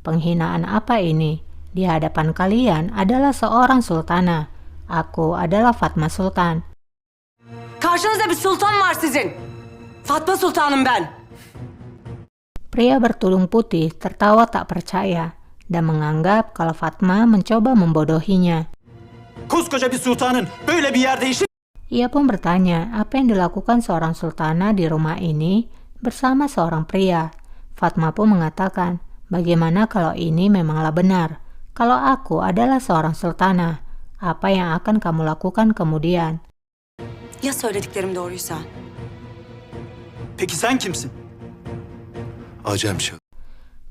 Penghinaan apa ini? Di hadapan kalian adalah seorang sultana. Aku adalah Fatma Sultan. Karşınızda bir sultan var sizin. Fatma Sultanım ben. Pria bertudung putih tertawa tak percaya dan menganggap kalau Fatma mencoba membodohinya. Koskoca bir sultanın böyle bir yerde işi... Ia pun bertanya apa yang dilakukan seorang sultana di rumah ini bersama seorang pria. Fatma pun mengatakan, bagaimana kalau ini memanglah benar? Kalau aku adalah seorang sultana, apa yang akan kamu lakukan kemudian? Ya söylediklerim doğruysa? Peki sen kimsin? Acem Şah.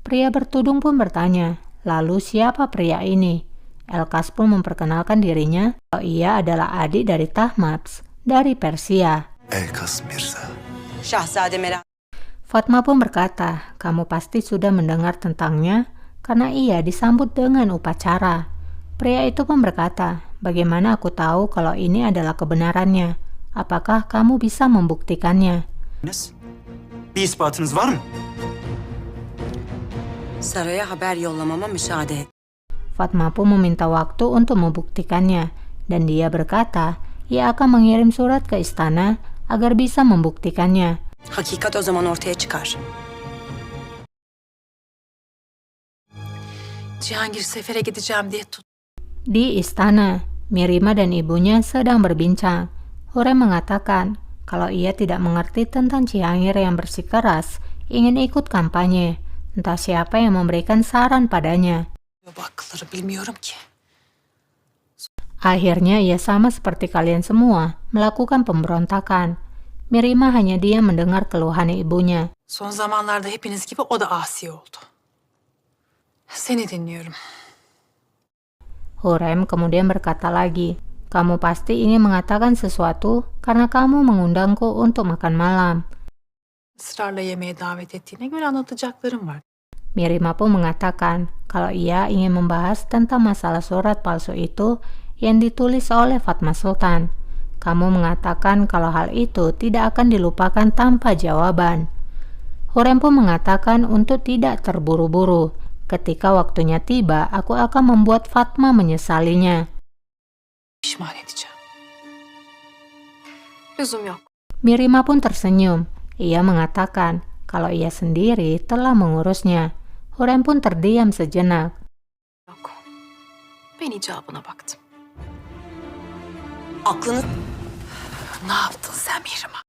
Pria bertudung pun bertanya, lalu siapa pria ini? Elkas pun memperkenalkan dirinya kalau ia adalah adik dari Tahmaps dari Persia. Elkas Mirza. Şahzade Merak. Fatma pun berkata, kamu pasti sudah mendengar tentangnya karena ia disambut dengan upacara. Pria itu pun berkata, bagaimana aku tahu kalau ini adalah kebenarannya? Apakah kamu bisa membuktikannya? Bir ispatınız var mı? Saraya haber yollamama müsaade et. Fatma pun meminta waktu untuk membuktikannya, dan dia berkata, ia akan mengirim surat ke istana agar bisa membuktikannya. Hakikat o zaman ortaya çıkar. Cihangir sefere gideceğim diye tut. Di istana, Mirima dan ibunya sedang berbincang. Hurrem mengatakan kalau ia tidak mengerti tentang Cihangir yang bersikeras ingin ikut kampanye. Entah siapa yang memberikan saran padanya. Bakları bilmiyorum ki. Akhirnya ia sama seperti kalian semua melakukan pemberontakan. Mirima hanya diam mendengar keluhan ibunya. Son zamanlarda hepiniz gibi o da asi oldu. Seni dinliyorum. Hurrem kemudian berkata lagi, kamu pasti ingin mengatakan sesuatu karena kamu mengundangku untuk makan malam. Israrla yemeğe davet ettiğine göre anlatacaklarım var. Mirima pun mengatakan kalau ia ingin membahas tentang masalah surat palsu itu yang ditulis oleh Fatma Sultan. Kamu mengatakan kalau hal itu tidak akan dilupakan tanpa jawaban. Hurrem pun mengatakan untuk tidak terburu-buru. Ketika waktunya tiba, aku akan membuat Fatma menyesalinya. Pişman edeceğim. Lüzum yok. Mirima pun tersenyum. Ia mengatakan kalau ia sendiri telah mengurusnya. Hurrem pun terdiam sejenak. Yok. Ben icabına baktım. Aklını... Ne yaptın sen Mihrimah?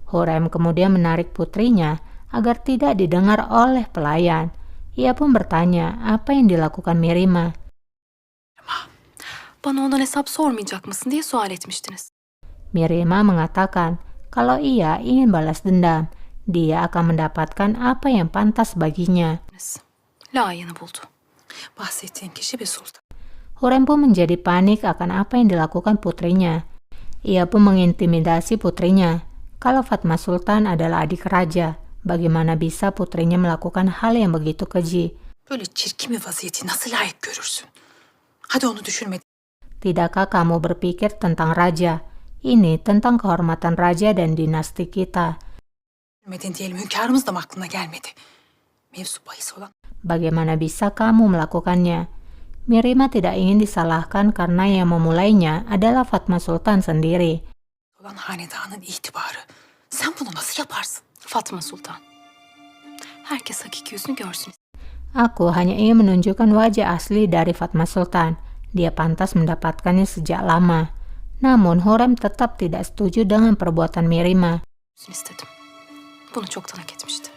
Hurrem kemudian menarik putrinya agar tidak didengar oleh pelayan. Ia pun bertanya apa yang dilakukan Mirima. Bana ondan hesap sormayacak mısın diye sual etmiştiniz. Mirima mengatakan kalau ia ingin balas dendam, dia akan mendapatkan apa yang pantas baginya. Layığını buldu. Bahsettiğin kişi bir sultan. Hurrem pun menjadi panik akan apa yang dilakukan putrinya. Ia pun mengintimidasi putrinya. Kalau Fatma Sultan adalah adik raja, bagaimana bisa putrinya melakukan hal yang begitu keji? Böyle çirkin bir vaziyeti nasıl layık görürsün? Hadi onu düşünme. Tidakkah kamu berpikir tentang raja? Ini tentang kehormatan raja dan dinasti kita. Düşünmedin diyelim, hünkârımız da mı aklına gelmedi? Mevzu bahis olan. Bagaimana bisa kamu melakukannya? Mirima tidak ingin disalahkan karena yang memulainya adalah Fatma Sultan sendiri. Olan hanedanın itibarı. Sen bunu nasıl yaparsın? Fatma Sultan. Herkes hakiki yüzünü görsün. Aku hanya ingin menunjukkan wajah asli dari Fatma Sultan. Dia pantas mendapatkannya sejak lama. Namun Hurrem tetap tidak setuju dengan perbuatan Mirima. İstedim. Bunu çoktan hak etmişti.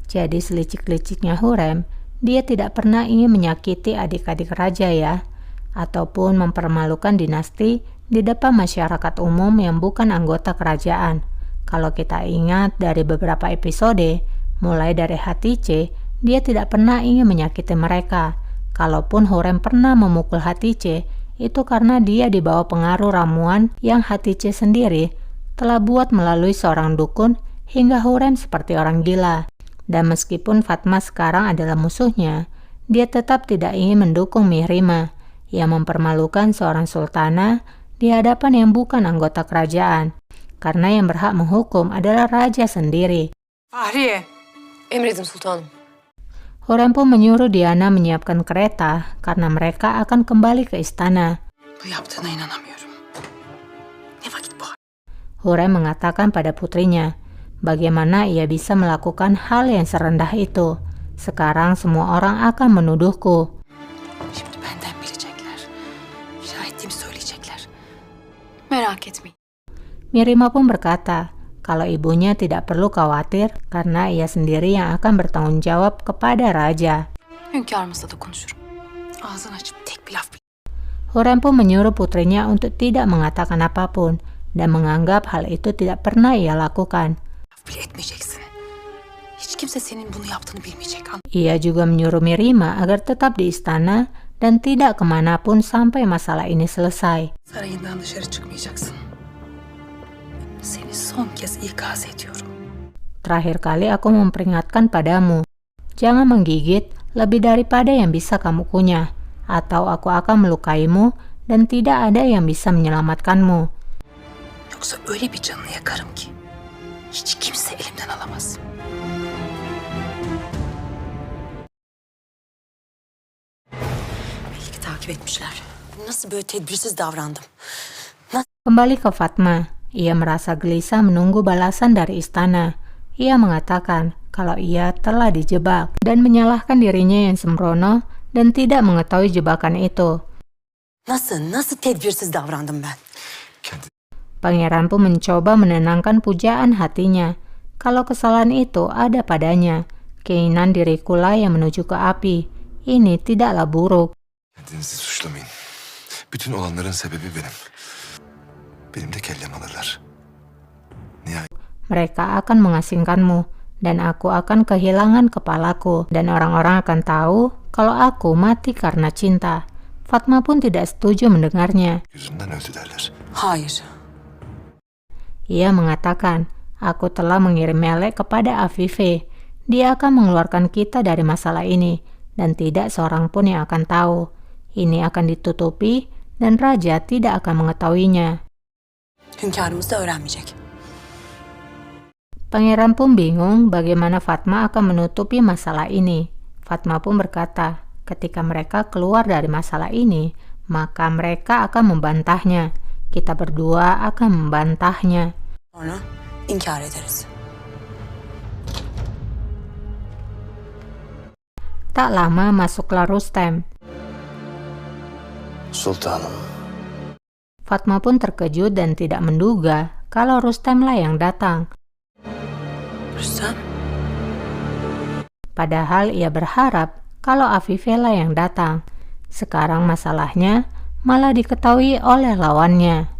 Jadi selicik-liciknya Hurrem, dia tidak pernah ingin menyakiti adik-adik raja ya, ataupun mempermalukan dinasti di depan masyarakat umum yang bukan anggota kerajaan. Kalau kita ingat dari beberapa episode, mulai dari Hatice, dia tidak pernah ingin menyakiti mereka. Kalaupun Hurrem pernah memukul Hatice, itu karena dia di bawah pengaruh ramuan yang Hatice sendiri telah buat melalui seorang dukun hingga Hurrem seperti orang gila. Dan meskipun Fatma sekarang adalah musuhnya, dia tetap tidak ingin mendukung Mihrima yang mempermalukan seorang sultana di hadapan yang bukan anggota kerajaan, karena yang berhak menghukum adalah raja sendiri. Fahriye. Emredin sultanım. Hurrem pun menyuruh Diana menyiapkan kereta karena mereka akan kembali ke istana. Bu yaptığına inanamıyorum. Ne vakit bu? Hurrem mengatakan pada putrinya, bagaimana ia bisa melakukan hal yang serendah itu. Sekarang semua orang akan menuduhku. Şimdi benden bilecekler. Rica ettiğimi söyleyecekler. Merak etmeyin. Mirima pun berkata, kalau ibunya tidak perlu khawatir karena ia sendiri yang akan bertanggung jawab kepada raja. Hünkârımızla da konuşurum. Ağzını açıp tek bir laf bile Hurrem pun menyuruh putrinya untuk tidak mengatakan apapun dan menganggap hal itu tidak pernah ia lakukan. etmeyeceksin. Hiç kimse senin bunu yaptığını bilmeyecek. Ia juga menyuruh Mirima agar tetap di istana dan tidak kemanapun sampai masalah ini selesai. Sarayından dışarı çıkmayacaksın. Seni son kez ikaz ediyorum. Terakhir kali aku memperingatkan padamu, jangan menggigit lebih daripada yang bisa kamu kunyah, atau aku akan melukaimu dan tidak ada yang bisa menyelamatkanmu. Yoksa öyle bir canını yakarım ki hiç kimse elimden alamaz. Belki takip etmişler. Nasıl böyle tedbirsiz davrandım? Kembali ke Fatma, ia merasa gelisah menunggu balasan dari istana. Ia mengatakan kalau ia telah dijebak dan menyalahkan dirinya yang sembrono dan tidak mengetahui jebakan itu. Nasıl tedbirsiz davrandım ben? Pangeran pun mencoba menenangkan pujaan hatinya. Kalau kesalahan itu ada padanya, keinginan dirikulah yang menuju ke api. Ini tidaklah buruk. Kendinizi suçlamayın. Bütün olanların sebebi benim. Benim de kellem alırlar. Nihayet Mereka akan mengasingkanmu, dan aku akan kehilangan kepalaku, dan orang-orang akan tahu kalau aku mati karena cinta. Fatma pun tidak setuju mendengarnya. yüzünden öldü derler. Hayır. Ia mengatakan, aku telah mengirim Melek kepada Afife. Dia akan mengeluarkan kita dari masalah ini, dan tidak seorang pun yang akan tahu. Ini akan ditutupi, dan raja tidak akan mengetahuinya. Hünkârımız da öğrenmeyecek. Pangeran pun bingung bagaimana Fatma akan menutupi masalah ini. Fatma pun berkata, ketika mereka keluar dari masalah ini, maka mereka akan membantahnya. Kita berdua akan membantahnya. Sonra inkar ederiz. Tak lama masuklah Rustem. Sultanım. Fatma pun terkejut dan tidak menduga kalau Rustemlah yang datang. Rüstem? Padahal ia berharap kalau Afifela yang datang. Sekarang masalahnya malah diketahui oleh lawannya.